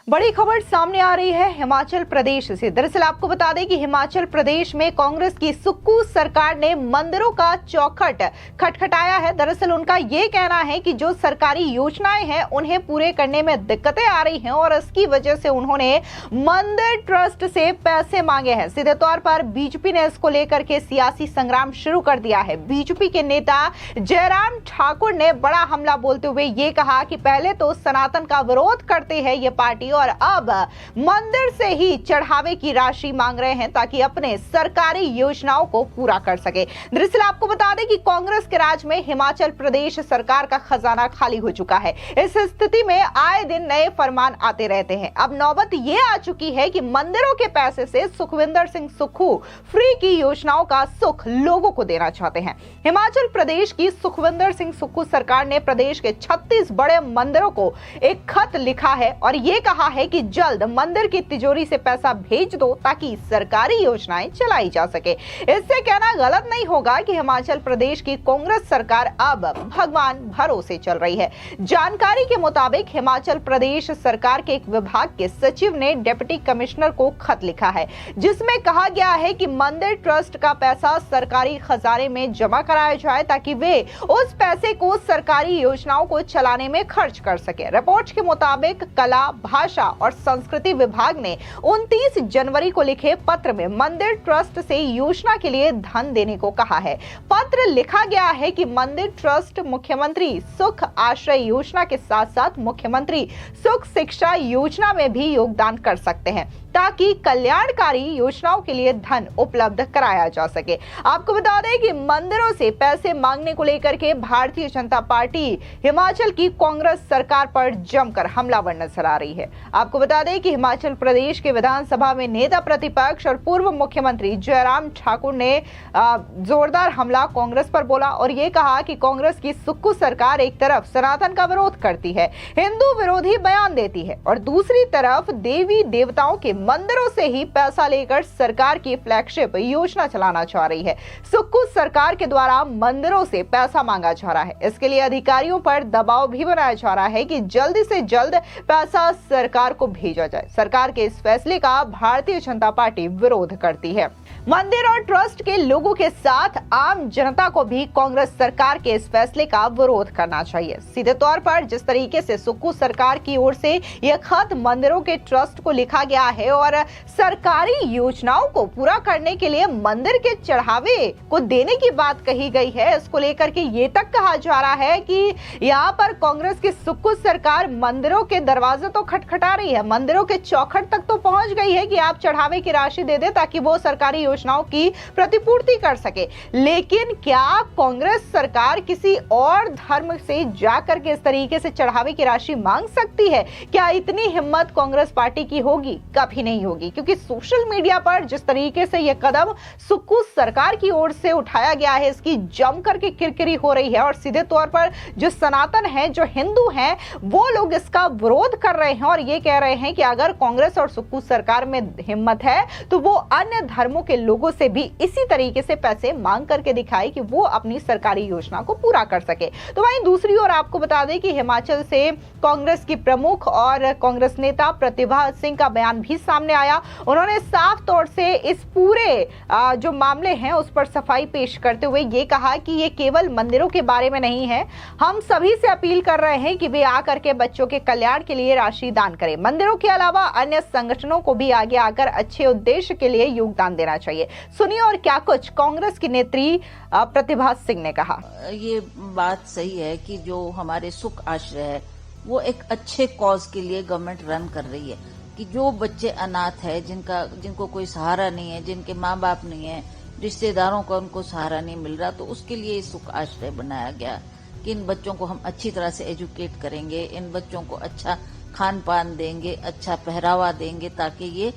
बड़ी खबर सामने आ रही है हिमाचल प्रदेश से। दरअसल आपको बता दें कि हिमाचल प्रदेश में कांग्रेस की सुक्खू सरकार ने मंदिरों का चौखट खटखटाया है। दरअसल उनका ये कहना है कि जो सरकारी योजनाएं हैं उन्हें पूरे करने में दिक्कतें आ रही हैं और इसकी वजह से उन्होंने मंदिर ट्रस्ट से पैसे मांगे हैं। सीधे तौर पर बीजेपी ने इसको लेकर के सियासी संग्राम शुरू कर दिया है। बीजेपी के नेता जयराम ठाकुर ने बड़ा हमला बोलते हुए ये कहा कि पहले तो सनातन का विरोध करते हैं ये पार्टी और अब मंदिर से ही चढ़ावे की राशि मांग रहे हैं ताकि अपने सरकारी योजनाओं को पूरा कर सके। दरअसल आपको बता दें कि कांग्रेस के राज में हिमाचल प्रदेश सरकार का खजाना खाली हो चुका है। इस स्थिति में आए दिन नए फरमान आते रहते हैं। अब नौबत ये आ चुकी है कि मंदिरों के पैसे से सुखविंदर सिंह सुक्खू फ्री की योजनाओं का सुख लोगों को देना चाहते हैं। हिमाचल प्रदेश की सुखविंदर सिंह सुक्खू सरकार ने प्रदेश के 36 बड़े मंदिरों को एक खत लिखा है और ये कहा है कि जल्द मंदिर की तिजोरी से पैसा भेज दो ताकि सरकारी योजनाएं चलाई जा सके। इससे कहना गलत नहीं होगा कि हिमाचल प्रदेश की कांग्रेस सरकार अब भगवान भरोसे चल रही है। जानकारी के मुताबिक हिमाचल प्रदेश सरकार के एक विभाग के सचिव ने डिप्टी कमिश्नर को खत लिखा है जिसमें कहा गया है कि मंदिर ट्रस्ट का पैसा सरकारी खजाने में जमा कराया जाए ताकि वे उस पैसे को सरकारी योजनाओं को चलाने में खर्च कर सके। रिपोर्ट के मुताबिक कला, भाषा और संस्कृति विभाग ने 29 जनवरी को लिखे पत्र में मंदिर ट्रस्ट से योजना के लिए धन देने को कहा है। पत्र लिखा गया है कि मंदिर ट्रस्ट मुख्यमंत्री सुख आश्रय योजना के साथ साथ मुख्यमंत्री सुख शिक्षा योजना में भी योगदान कर सकते हैं ताकि कल्याणकारी योजनाओं के लिए धन उपलब्ध कराया जा सके। आपको बता दें कि मंदिरों से पैसे मांगने को लेकर के भारतीय जनता पार्टी हिमाचल की कांग्रेस सरकार पर जमकर हमलावर नजर आ रही है। आपको बता दें कि हिमाचल प्रदेश के विधानसभा में नेता प्रतिपक्ष और पूर्व मुख्यमंत्री जयराम ठाकुर ने जोरदार हमला कांग्रेस पर बोला और ये कहा कि कांग्रेस की सुक्खू सरकार एक तरफ सनातन का विरोध करती है, हिंदू विरोधी बयान देती है और दूसरी तरफ देवी देवताओं के मंदिरों से ही पैसा लेकर सरकार की फ्लैगशिप योजना चलाना चाह रही है। सुक्खू सरकार के द्वारा मंदिरों से पैसा मांगा जा रहा है। इसके लिए अधिकारियों पर दबाव भी बनाया जा रहा है कि जल्दी से जल्द पैसा सरकार को भेजा जाए। सरकार के इस फैसले का भारतीय जनता पार्टी विरोध करती है। मंदिर और ट्रस्ट के लोगों के साथ आम जनता को भी कांग्रेस सरकार के इस फैसले का विरोध करना चाहिए। सीधे तौर पर जिस तरीके से सुक्खू सरकार की ओर से यह खत मंदिरों के ट्रस्ट को लिखा गया है और सरकारी योजनाओं को पूरा करने के लिए मंदिर के चढ़ावे को देने की बात कही गई है, इसको लेकर के ये तक कहा जा रहा है कि यहाँ पर कांग्रेस की सुक्खू सरकार मंदिरों के दरवाजे तो खटखटा रही है, मंदिरों के चौखट तक तो पहुंच गई है कि आप चढ़ावे की राशि दे दे ताकि वो सरकारी योजनाओं की प्रतिपूर्ति कर सके। लेकिन क्या कांग्रेस सरकार किसी और धर्म से जाकर के इस तरीके से चढ़ावे की राशि मांग सकती है? क्या इतनी हिम्मत कांग्रेस पार्टी की होगी? कभी नहीं होगी, क्योंकि सोशल मीडिया पर जिस तरीके से यह कदम सुक्खू सरकार की ओर से उठाया गया है इसकी जमकर के किरकिरी हो रही है और सीधे तौर पर जो सनातन है, जो हिंदू हैं, वो लोग इसका विरोध कर रहे हैं और ये कह रहे हैं कि अगर कांग्रेस और सुक्खू सरकार में हिम्मत है तो वो अन्य धर्मों के लोगों से भी इसी तरीके से पैसे मांग करके दिखाए कि वो अपनी सरकारी योजना को पूरा कर सके। तो वहीं दूसरी ओर आपको बता दें कि हिमाचल से कांग्रेस की प्रमुख और कांग्रेस नेता प्रतिभा सिंह का बयान भी सामने आया। उन्होंने साफ तौर से इस पूरे जो मामले हैं उस पर सफाई पेश करते हुए ये कहा कि ये केवल मंदिरों के बारे में नहीं है, हम सभी से अपील कर रहे हैं कि वे आकर के बच्चों के कल्याण के लिए राशि दान करें। मंदिरों के अलावा अन्य संगठनों को भी आगे आकर अच्छे उद्देश्य के लिए योगदान देना चाहिए। सुनिए और क्या कुछ कांग्रेस की नेत्री प्रतिभा सिंह ने कहा। ये बात सही है कि जो हमारे सुख आश्रय है वो एक अच्छे कॉज के लिए गवर्नमेंट रन कर रही है कि जो बच्चे अनाथ है, जिनको कोई सहारा नहीं है, जिनके माँ बाप नहीं है, रिश्तेदारों का उनको सहारा नहीं मिल रहा, तो उसके लिए सुख आश्रय बनाया गया कि इन बच्चों को हम अच्छी तरह से एजुकेट करेंगे, इन बच्चों को अच्छा खान पान देंगे, अच्छा पहरावा देंगे ताकि ये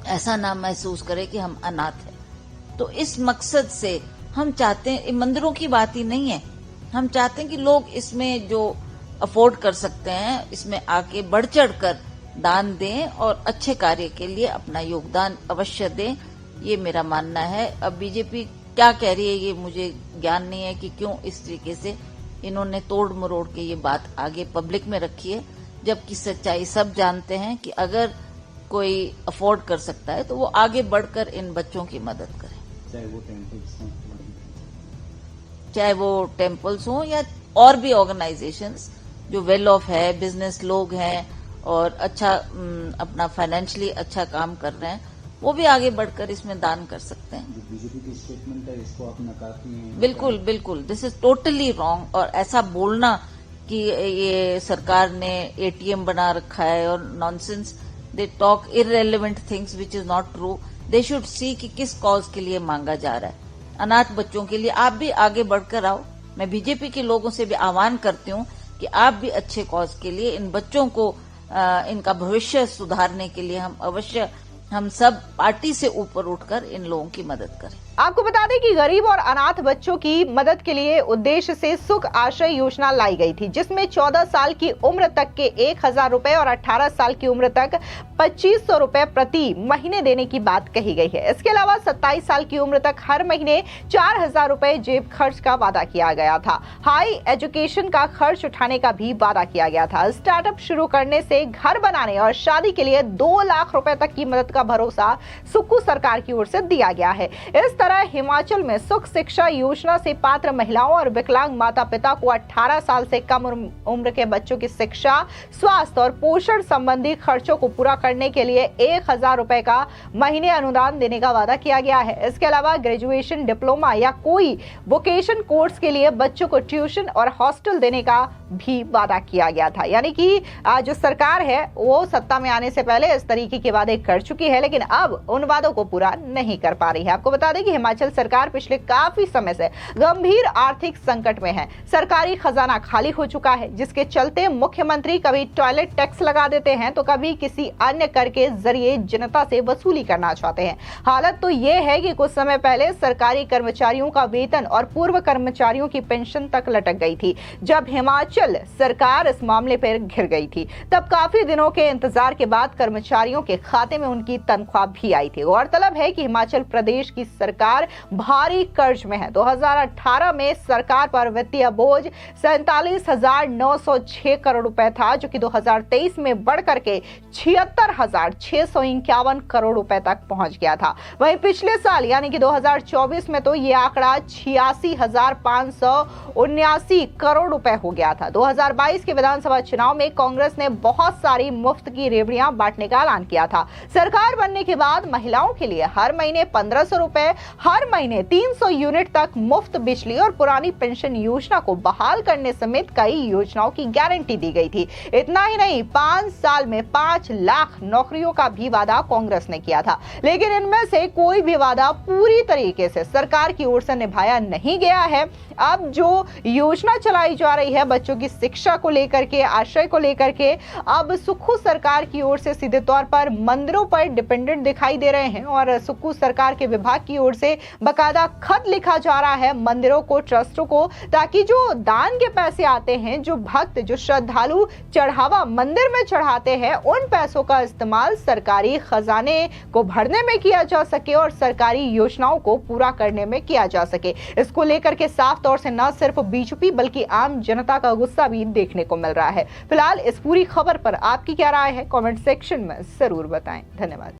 ऐसा ना महसूस करे कि हम अनाथ हैं। तो इस मकसद से हम चाहते हैं, मंदिरों की बात ही नहीं है, हम चाहते हैं कि लोग इसमें जो अफोर्ड कर सकते हैं इसमें आके बढ़ चढ़ कर दान दें और अच्छे कार्य के लिए अपना योगदान अवश्य दें, ये मेरा मानना है। अब बीजेपी क्या कह रही है ये मुझे ज्ञान नहीं है कि क्यों इस तरीके से इन्होंने तोड़ मरोड़ के ये बात आगे पब्लिक में रखी है, जबकि सच्चाई सब जानते हैं कि अगर कोई अफोर्ड कर सकता है तो वो आगे बढ़कर इन बच्चों की मदद करे, चाहे वो टेम्पल्स हों या और भी ऑर्गेनाइजेशंस जो वेल ऑफ है, बिजनेस लोग हैं और अच्छा अपना फाइनेंशियली अच्छा काम कर रहे हैं, वो भी आगे बढ़कर इसमें दान कर सकते हैं। जो बीजेपी की स्टेटमेंट है इसको आप नकारती हैं? बिल्कुल बिल्कुल, दिस इज टोटली रॉन्ग। और ऐसा बोलना कि ये सरकार ने एटीएम बना रखा है और nonsense, they talk irrelevant things which is not true. They should see कि किस कॉज के लिए मांगा जा रहा है। अनाथ बच्चों के लिए आप भी आगे बढ़कर आओ। मैं बीजेपी के लोगों से भी आह्वान करती हूँ कि आप भी अच्छे कॉज के लिए इन बच्चों को इनका भविष्य सुधारने के लिए हम सब पार्टी से ऊपर उठकर इन लोगों की मदद करें। आपको बता दें कि गरीब और अनाथ बच्चों की मदद के लिए उद्देश्य से सुख आश्रय योजना लाई गई थी, जिसमें 14 साल की उम्र तक के 1000 रुपए और 18 साल की उम्र तक 2500 रुपए प्रति महीने देने की बात कही गई है। इसके अलावा 27 साल की उम्र तक हर महीने 4000 रुपए जेब खर्च का वादा किया गया था। हाई एजुकेशन का खर्च उठाने का भी वादा किया गया था। स्टार्टअप शुरू करने से घर बनाने और शादी के लिए 2 लाख रुपए तक की मदद का भरोसा सुक्खू सरकार की ओर से दिया गया है। इस तरह हिमाचल में सुख शिक्षा योजना से पात्र महिलाओं और विकलांग माता पिता को 18 साल से कम उम्र के बच्चों की शिक्षा, स्वास्थ्य और पोषण संबंधी खर्चों को पूरा करने के लिए 1000 रुपए का महीने अनुदान देने का वादा किया गया है। इसके अलावा ग्रेजुएशन, डिप्लोमा या कोई वोकेशन कोर्स के लिए बच्चों को ट्यूशन और हॉस्टल देने का भी वादा किया गया था। यानी कि जो सरकार है वो सत्ता में आने से पहले इस तरीके के वादे कर चुकी है, लेकिन अब उन वादों को पूरा नहीं कर पा रही है। आपको बता दें कि हिमाचल सरकार पिछले काफी समय से गंभीर आर्थिक संकट में है। सरकारी खजाना खाली हो चुका है, जिसके चलते मुख्यमंत्री कभी टॉयलेट टैक्स लगा देते हैं तो कभी किसी अन्य कर के जरिए जनता से वसूली करना चाहते हैं। हालत तो ये है कि कुछ समय पहले सरकारी कर्मचारियों का वेतन और पूर्व कर्मचारियों की पेंशन तक लटक गई थी। जब हिमाचल सरकार इस मामले पर घिर गई थी, तब काफी दिनों के इंतजार के बाद कर्मचारियों के खाते में उनकी तनख्वाह भी आई थी। गौरतलब है कि हिमाचल प्रदेश की सरकार भारी कर्ज में है। 2018 में सरकार पर वित्तीय बोझ 47,906 करोड़ रुपए था, जो कि 2023 में बढ़कर के 76,651 करोड़ रुपए तक पहुंच गया था। वहीं पिछले साल यानी कि 2024 में तो ये आंकड़ा 86,579 करोड़ रुपए हो गया था। 2022 के विधानसभा चुनाव में कांग्रेस ने बहुत सारी मुफ्त की रेवड़ियां बांटने का ऐलान किया था। सरकार बनने के बाद महिलाओं के लिए हर महीने 1500 रुपए, हर महीने 300 यूनिट तक मुफ्त बिजली और पुरानी पेंशन योजना को बहाल करने समेत कई योजनाओं की गारंटी दी गई थी। इतना ही नहीं, 5 साल में 5 लाख नौकरियों का भी वादा कांग्रेस ने किया था, लेकिन इनमें से कोई भी वादा पूरी तरीके से सरकार की ओर से निभाया नहीं गया है। अब जो योजना चलाई जा रही है बच्चों की शिक्षा को लेकर के, आश्रय को लेकर के, अब सुक्खू सरकार की ओर से सीधे तौर पर मंदिरों पर डिपेंडेंट दिखाई दे रहे हैं और सुक्खू सरकार के विभाग की ओर से बकायदा खत लिखा जा रहा है मंदिरों को, ट्रस्टों को, ताकि जो दान के पैसे आते हैं, जो भक्त, जो श्रद्धालु चढ़ावा मंदिर में चढ़ाते हैं, उन पैसों का इस्तेमाल सरकारी खजाने को भरने में किया जा सके और सरकारी योजनाओं को पूरा करने में किया जा सके। इसको लेकर के साफ तौर से न सिर्फ बीजेपी बल्कि आम जनता का गुस्सा भी देखने को मिल रहा है। फिलहाल इस पूरी खबर पर आपकी क्या राय है, कमेंट सेक्शन में जरूर बताएं। धन्यवाद।